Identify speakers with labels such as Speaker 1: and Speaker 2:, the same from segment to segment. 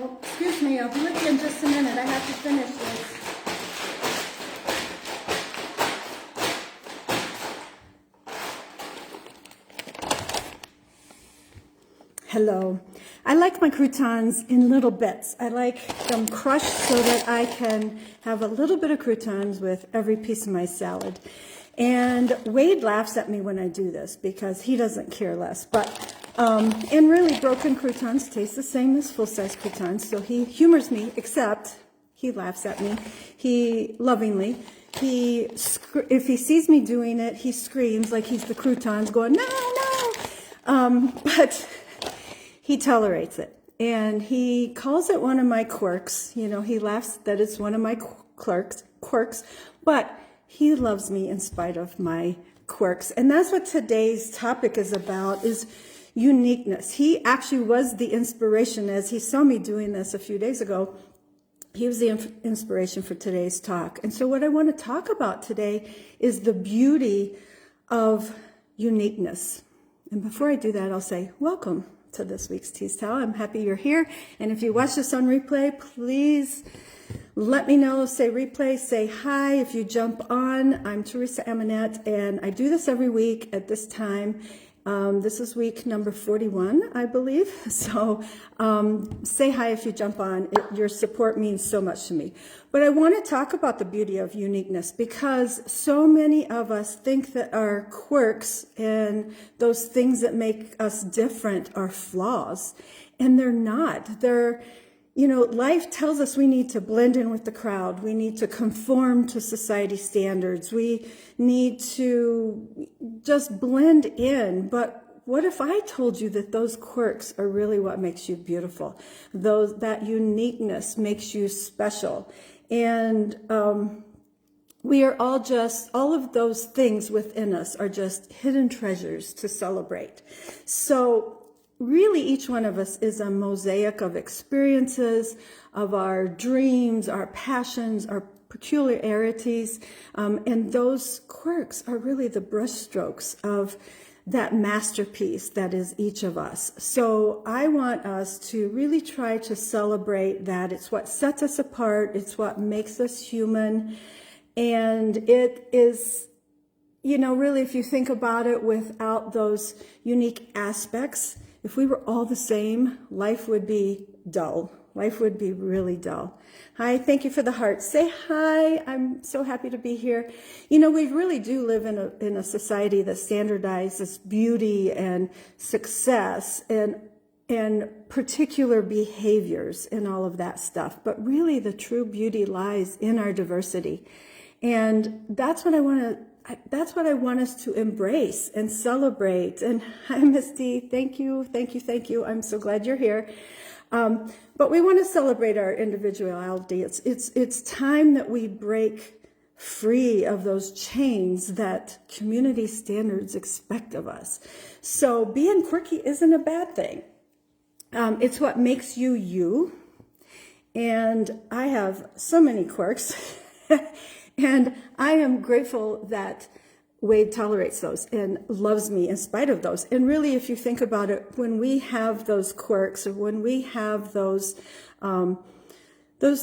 Speaker 1: Oh, excuse me, I'll be with you in just a minute. I have to finish this. Hello. I like my croutons in little bits. I like them crushed so that I can have a little bit of croutons with every piece of my salad. And Wade laughs at me when I do this because he doesn't care less. But and really, broken croutons taste the same as full-size croutons. So he humors me, except he laughs at me. He lovingly. If he sees me doing it, he screams like he's the croutons, going no, no. But he tolerates it, and he calls it one of my quirks. You know, he laughs that it's one of my quirks, but he loves me in spite of my quirks. And that's what today's topic is about, is uniqueness. He actually was the inspiration. As he saw me doing this a few days ago, he was the inspiration for today's talk. And so what I want to talk about today is the beauty of uniqueness. And before I do that, I'll say, welcome to this week's Tease Towel. I'm happy you're here. And if you watch this on replay, please let me know. Say replay, say hi if you jump on. I'm Teresa Amonette, and I do this every week at this time. This is week number 41, I believe. So say hi if you jump on. Your support means so much to me. But I want to talk about the beauty of uniqueness, because so many of us think that our quirks and those things that make us different are flaws, and they're not. They're, you know, life tells us we need to blend in with the crowd. We need to conform to society standards. We need to just blend in. But what if I told you that those quirks are really what makes you beautiful? That uniqueness makes you special. And we are all of those things within us are just hidden treasures to celebrate. So really, each one of us is a mosaic of experiences, of our dreams, our passions, our peculiarities, and those quirks are really the brushstrokes of that masterpiece that is each of us. So I want us to really try to celebrate that. It's what sets us apart. It's what makes us human. And it is, you know, really, if you think about it, without those unique aspects, if we were all the same, life would be dull. Life would be really dull. Hi, thank you for the heart. Say hi. I'm so happy to be here. You know, we really do live in a society that standardizes beauty and success and particular behaviors and all of that stuff. But really, the true beauty lies in our diversity. And that's what I want us to embrace and celebrate. And hi, Misty. Thank you. I'm so glad you're here. But we want to celebrate our individuality. It's time that we break free of those chains that community standards expect of us. So being quirky isn't a bad thing. It's what makes you you. And I have so many quirks. And I am grateful that Wade tolerates those and loves me in spite of those. And really, if you think about it, when we have those quirks, or when we have those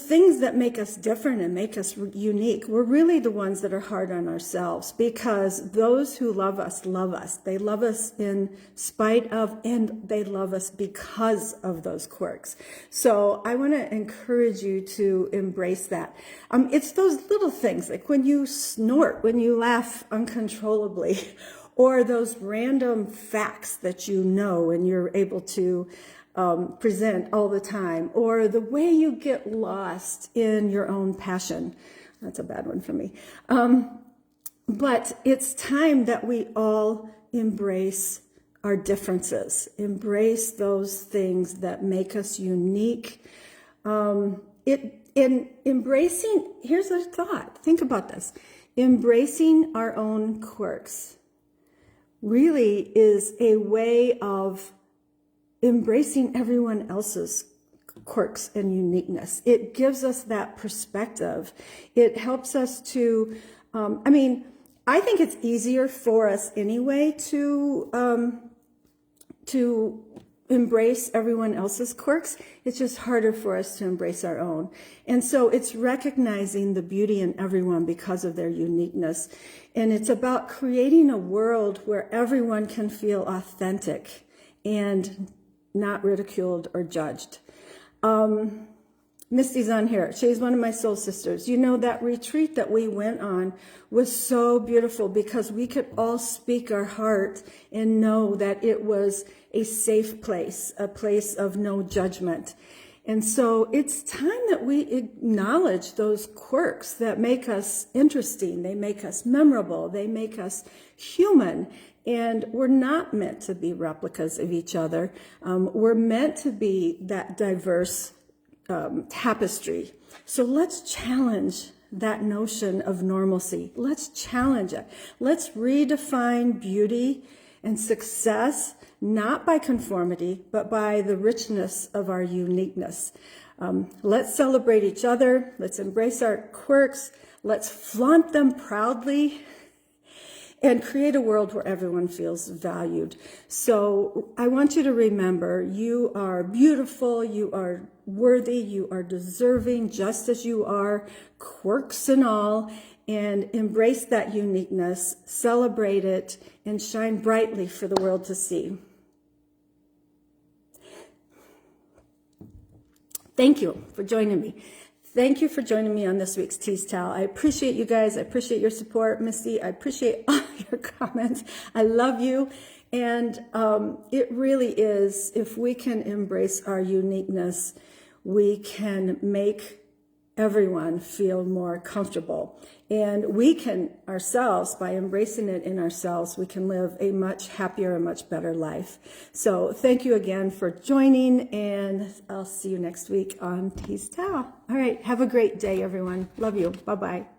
Speaker 1: things that make us different and make us unique, we're really the ones that are hard on ourselves, because those who love us love us. They love us in spite of, and they love us because of those quirks. So I want to encourage you to embrace that. It's those little things, like when you snort, when you laugh uncontrollably, or those random facts that you know and you're able to present all the time, or the way you get lost in your own passion. That's a bad one for me. But it's time that we all embrace our differences, embrace those things that make us unique. In embracing, here's a thought, think about this. Embracing our own quirks really is a way of embracing everyone else's quirks and uniqueness. It gives us that perspective. It helps us to, I think it's easier for us anyway to embrace everyone else's quirks. It's just harder for us to embrace our own. And so it's recognizing the beauty in everyone because of their uniqueness. And it's about creating a world where everyone can feel authentic and not ridiculed or judged. Misty's on here. She's one of my soul sisters. You know, that retreat that we went on was so beautiful because we could all speak our heart and know that it was a safe place, a place of no judgment. And so it's time that we acknowledge those quirks that make us interesting. They make us memorable. They make us human. And we're not meant to be replicas of each other. We're meant to be that diverse tapestry. So let's challenge that notion of normalcy. Let's challenge it. Let's redefine beauty and success, not by conformity, but by the richness of our uniqueness. Let's celebrate each other. Let's embrace our quirks. Let's flaunt them proudly and create a world where everyone feels valued. So I want you to remember, you are beautiful, you are worthy, you are deserving, just as you are, quirks and all, and embrace that uniqueness, celebrate it, and shine brightly for the world to see. Thank you for joining me. Thank you for joining me on this week's Tease Towel. I appreciate you guys. I appreciate your support, Misty. I appreciate all your comments. I love you. And it really is, if we can embrace our uniqueness, we can make everyone feel more comfortable. And we can ourselves, by embracing it in ourselves, we can live a much happier and much better life. So thank you again for joining, and I'll see you next week on Tease Towel. All right, have a great day, everyone. Love you. Bye-bye.